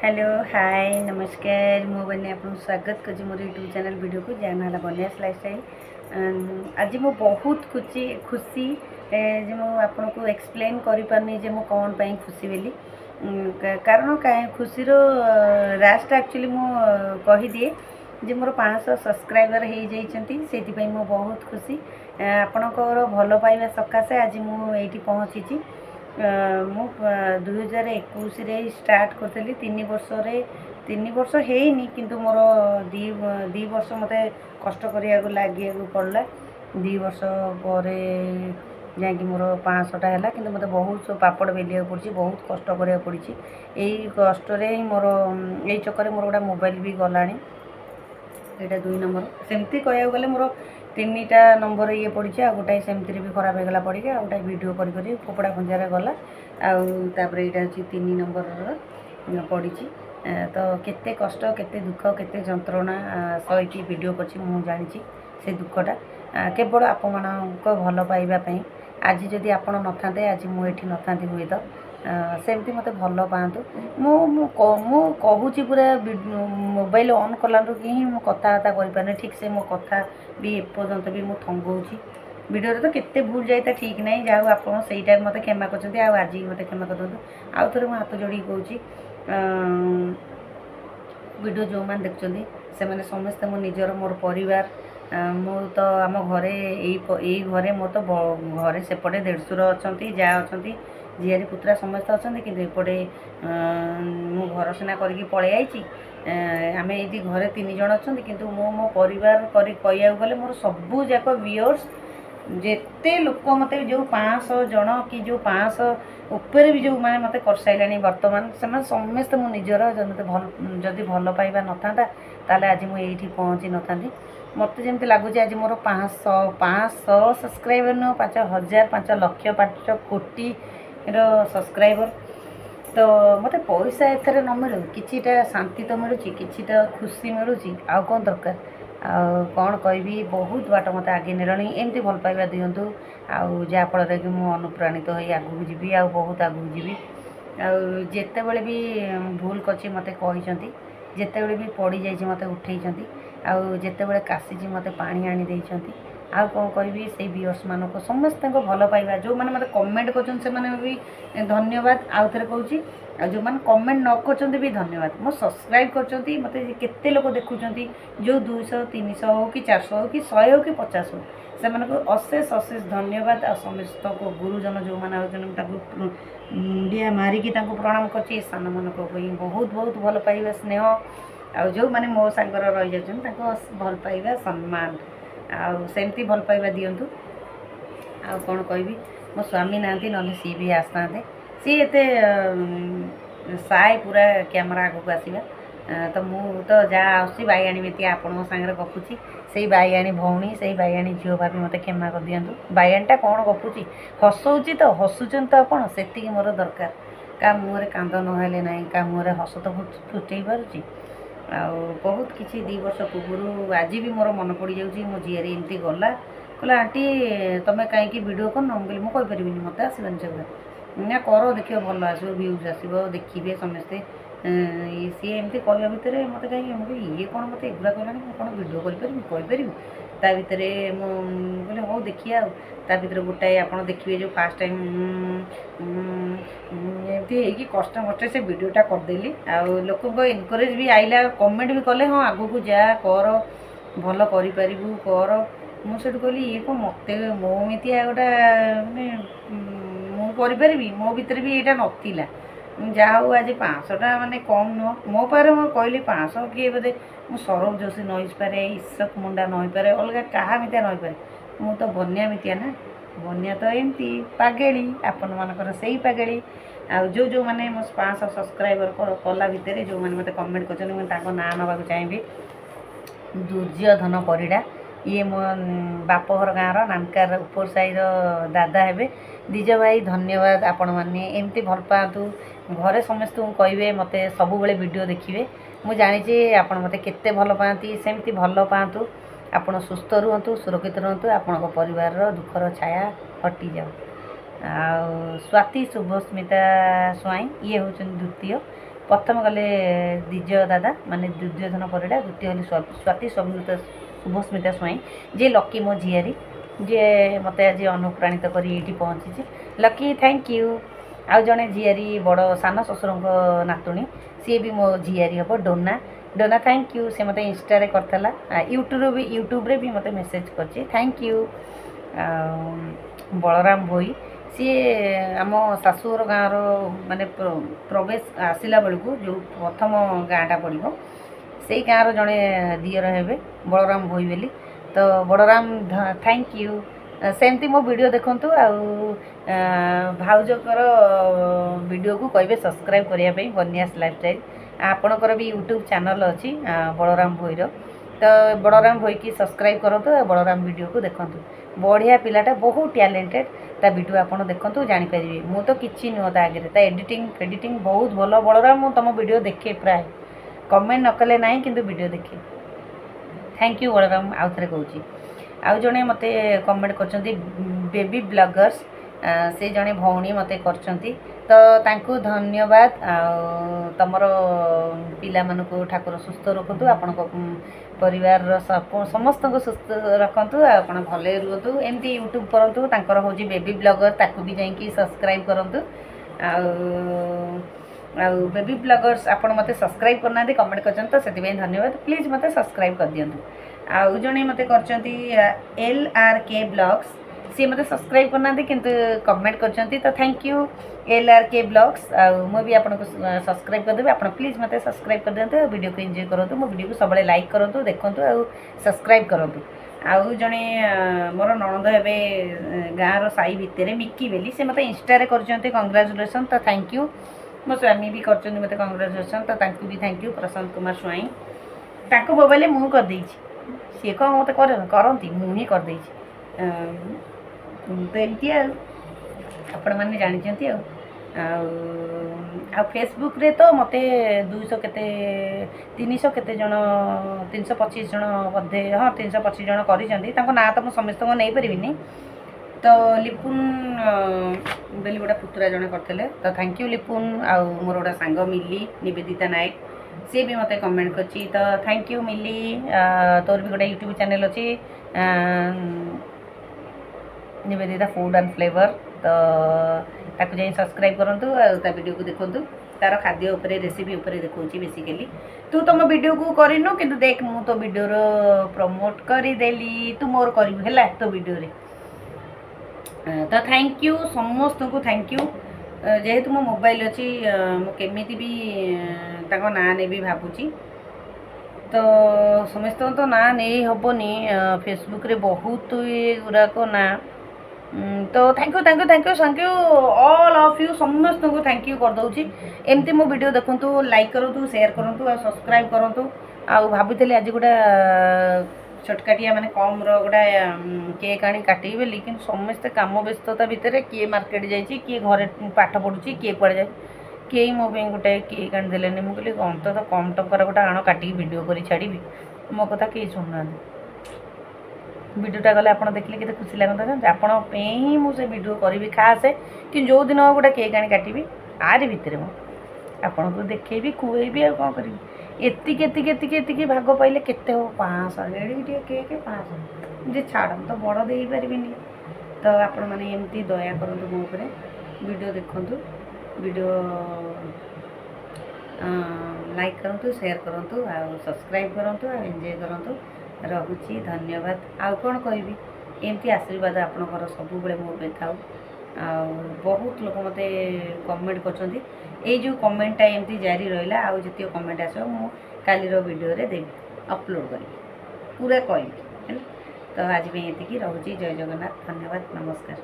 Hello hi नमस्कार मो बने आपको स्वागत कर मोर यूट्यूब चैनल वीडियो को जहाँ ना बनियास लाइफस्टाइल। आज मु बहुत खुशी जे मु आपन को एक्सप्लेन करि पारनी जे मु कौन पाई खुशी बेली कारण कहीं खुशी रास्ता एक्चुअली मु कही दिए जे मोर 500 सब्सक्राइबर हो जाइछंती सेति मु बहुत खुशी आपणकर भल पाइबा सकाशे आज मु एठी पहुँची। मु 2021 स्टार्ट करी 3 वर्ष हैनी किंतु मोर दी वर्ष मत कष्ट करिया लगे पड़ला 2 वर्ष पर जाकि मोर 500टा है कि मत बहुत पापड़ बेलिया पड़ी बहुत कष्ट करिया पड़ी यही कष्ट मोर यही चक्कर मोर गोटा मोबाइल भी गलानी यहाँ 2 नंबर सेमती कह गले मोर 3टा नंबर ये पड़ी आ गोटाए सेमती भी खराब होगा पड़ी आ गोटाए वीडियो कर फोपड़ा खंजार गला आपर यहाँ हूँ 3 नंबर पड़ी तो केते कष्ट केते दुख केते जंत्रणा सही वीडियो कर जानी से दुखटा केवल आपण भल पाइबापी आज जदि आप न था आज मुझे न था हुए तो सेमती मत भल पातु मु कहूँ पूरा मोबाइल ऑन कला कि ही मु कथबार्ता कर ठीक से मो कथा भी एपर्यंत भी मुझे थंगौची वीडियो तो केते भूल जाए ठीक ना जहाँ आप मत क्षमा कर आज मत क्षमा कर दूँ आउ थे हाथ जोड़ी कहूँ वीडियो जो मैंने देखते से समस्ते मो निजर मोर परिवार मु तो आम घरे यही घरे मो तो घरे सेपटे 150 अच्छा जहाँ अच्छा झीआरी पुतरा समस्त अच्छा कि एपटे मु घर सीना करके पलि आई आम ये घरे 3 जन अच्छा किंतु मो परिवार कह गले मोर सबू जाक व्यूअर्स जेते लोक मत जो 500 जन कि जो 500 ऊपर भी जो मैंने मत कर सारे बर्तमान से समस्त मो निजर जदि भल पाइबा न था ताले आज मुझे पहुँची न था मत जमी लगुच आज मोर 500 सब्सक्राइबर नुह 5000 5 लक्ष 5 कोटी सब्सक्राइबर तो मत पैसा एथर न मिलू किछिटा शांति तो मिलूँ किछिटा खुशी मिलूँ आउ कौन दरकार कौन कहि बहुत बाट मत आगे नेलानी एमती भल पाइबा दिंतु आउ जहाँफल कि मुझे अनुप्राणित हो आगू जी आ बहुत आगू जी आते बड़े भी भूल कर मत कहते जिते बड़े भी पड़ी जाइए मत उठे आते बड़े काशी मत पा आनी देती आ कौन कहि से व्यूअर्स मान समस्त भल पाइबा जो मैंने मत कमेंट कर भी धन्यवाद आउ थे कहूँ जो मैंने कमेंट न कर भी धन्यवाद मो सब्सक्राइब कर मत केते लोग देखुं जो 200 300 हो कि 400 हो कि 100 हो कि 50 हो से अशेष अशेष धन्यवाद आ समस्त को गुरुजन जो मैंने मुंडिया मारिकी प्रणाम कर सान मान बहुत बहुत भल पाइबा स्नेह आ जो मैंने मो सांगर रही जाऊँ भल पाइबा सम्मान आमती भल पाइबा दिंतु आ कौन कहि मो स्वामी ना ना सी भी आसता सी एते साए पूरा कैमरा आगू आसवा तो मु तो जहाँ आसी बाईआणी मीति आपण सागर गपुची से बाईआणी भौणी से बाईआणी झील भाभी मत क्षमा कर दिंतु बाईआणीटा कौन गपुची हसौची तो हसुचन तो आपण से मोर दरकार क्या मुहर कांद नहेले ना क्या मुहर हस तो फुटे पार्टी बहुत किसी 2 वर्ष पूर्व आज भी मोर मन पड़ जाऊँगी मो झीआरी एमती गला कहला आंटी तुम कहीं वीडियो कर मुझे मुझे कहीपरि मत आसबानी से ना कर देख भल आस भ्यूज आसो देखिए समस्ते सी एमती कहवा भितर मत कहीं ये कौन मत एगुला कहला कौन भिड कहीपर ता भितर मुझे हो देखिए आर गोटाए आप देखिए जो फास्ट टाइम एमती कष्ट मष्ट से वीडियोटा करदेली आ लोक एनकरेज भी आइला कमेंट भी कले हाँ आगू को जा कर भल कर मुझे कहली ये कौन मत मोमितिया गोटा मुझे मो भर भी यहाँ नाला जहाँ हूँ आज 500टा माने कम नुह मो पारे मैं कहली 500 किए बोधे मुझ सौरभ जोशी नई पारे ईशक मुंडा नई पारे अलग क्या मितिया नई पारे मु तो बनिया मितिया ना बनिया तो एमती पागेली आपण मानकर से ही पागेली आ जो मैंने मो 500 सब्सक्राइबर कला भितर जो मैंने मत कमेंट कर ना ना चाहिए दुर्योधन परिड़ा ये मो बापघर गाँव नानकार ऊपर साई दादा हे दिज भाई धन्यवाद आपण मैंने एमती भल पातु घरे समस्त कहे मत सब वीडियो देखिए मुझे जानी आपण मत केते भल पाती सेमती भल पातु आपण सुस्थ रुहतु सुरक्षित रुहतु आपण परिवार दुखर छाया हटि जाऊ स्वाति शुभस्मिता स्वाई ये हूँ द्वितीय प्रथम गले द्विजय दादा माने दुर्योधन परिड़ा, द्वितीय हेल्ले स्वाति शुभस्मिता स्वाई जी लकी मो झीआरी जी मत आज अनुप्राणित कर ये पहुँची। Lucky thank you. आउ जड़े झीआरी बड़ सान शशुर नातुणी सी भी मो झीआरी हम डोना डोना थैंक यू। से मत इंस्टा करता यूट्यूब भी मत मेसेज कर थैंक यू। बलराम भोई सी आम शाशुर गाँव माने प्रवेश आसला बेलू जो प्रथम गाँटा पड़ो से गाँव जड़े दियर हे बलराम भोई बोली। तो बलराम थैंक यू। सेमती मो वीडियो देखंतु भाउजकर वीडियो को कहे सब्सक्राइब करने बनियास लाइफस्टाइल आपणकर भी यूट्यूब चैनल अच्छी बलराम भोईर। तो बलराम भोई की सब्सक्राइब करूँ बलराम वीडियो को देखूँ बढ़िया पिलाटा बहुत टैलेंटेड ता वीडियो आपड़ देखूँ जापर मु तो किसी नुह आगे एडिटिंग बहुत भल बलराम मु तुम वीडियो देखे प्राय कमेंट न कले ना कि वीडियो देखे थैंक यू बलराम आउ थे कौच आउ जड़े मत कमेंट कर बेबी ब्लॉगर्स से जड़े भौणी मत कर तो धन्यवाद। तुमर पिला मानू ठाकुर सुस्थ रखु आपण परिवार समस्त सुस्थ रखु आप भले रुहतु एमती यूट्यूब करूँ हूँ बेबी ब्लॉगर ताकू भी जाकि सब्सक्राइब करूँ बेबी ब्लॉगर्स आपण मत सब्सक्राइब करना कमेंट कर धन्यवाद प्लीज मत सब्सक्राइब कर दिंतु। आउ जड़े मत कर LRK ब्लॉग्स सी मत सब्सक्राइब करना किंतु कमेंट कर तो थैंक यू LRK ब्लॉग्स आउ भी आपको सब्सक्राइब करदेवी आप प्लीज मत सब्सक्राइब कर दिंतु वीडियो को एंजॉय करूँ मो वीडियो को सब लाइक करूँ देखूँ आउ सब्सक्राइब करूँ। आउ जड़े मोर नणंद हे गाँव साई भितर मिकी बेली से मत इंस्टा कर कंग्राचुलेसन तो थैंक यू। मो स्वामी भी कर मत कंग्राचुलेसन तो भी थैंक यू। प्रशांत कुमार स्वाई ताको मोबाइल मुँह करदे सी कौन मत करती मुँह ही करदे तो एमती आपण मैंने जानते आ फेसबुक रे तो मत 200 केते 300 केते जन 325 जन बधे हाँ 325 जन कर ना तो मुझे समस्त नहीं पारि तो लिपुन बेली गोटा पुतुरा जन करते तो थैंक यू लिपुन। आउ मोर गोटा सांग मिली निवेदिता नायक सी भी मत कमेंट कर तो थैंक यू मिली। तोर भी गोटे यूट्यूब चैनल अच्छी निवेदिता फूड एंड फ्लेवर तो ताकू जाई सब्सक्राइब करूँ वीडियो को देखूँ तार खाद्य उपरे रेसिपी उपरे देखा बेसिकली तू तुम वीडियो को करनु कि देख मु तो वीडियो प्रमोट करदेली तू मोर करू है तो वीडियो रे तो थैंक यू समस्त को थैंक यू। जेहेतु मो मोबाइल अच्छी मुझे भी ताको ना ने भी भावुची तो समस्त तो ना नहीं हेनी फेसबुक रे बहुत ये गुराक ना तो thank you thank you thank you thank you all of you समस्त को थैंक यू कर दूची एमती मो वीडियो देखूँ लाइक करूँ शेयर करूँ सब्सक्राइब करूँ आउ भाभी आज गोटा छटकाटिया माने कम गोटा केक आनी काटी बोली कि समस्ते कम व्यस्तता भितर किए मार्केट जाइए किए घरे पाठ पढ़ुची किए कड़े जाए किए मो गोटे केक आनीदेले मुझे कहली अंत कम टंकार गोटे आण काटिक वीडियो कर छाड़ी मो कथा कहीं शुणुना वीडियोटा गले आप देखिले केते खुशी लगता आपण ही मुझे वीडियो करी खास कि जो दिन गोटे केक आनी काटी आरी भितर आपन को देखेबी खुएबी आ कौन करी एति भाग पाइले केते हो 500 एड़ी केक 500 जे छाड़ तो बड़ दे पारिबिनी तो आपण माने एमती दया करंतु मो ऊपर वीडियो देखंतु वीडियो लाइक करंतु शेयर करंतु आ सब्सक्राइब करंतु आ एंजॉय करंतु रहुची धन्यवाद। आउ कौन कहबी एमती आशीर्वाद आपणकर सब बेले मो पे थाउ आ बहुत लोक मते कमेंट करछंती ए जो कमेंटा एमती जारी रहिला आउ जतियो कमेंट आसो मु काली रो वीडियो रे देबी अपलोड करी पूरा कहबी तो आज पे एतिकी रहुची जय जगन्नाथ धन्यवाद नमस्कार।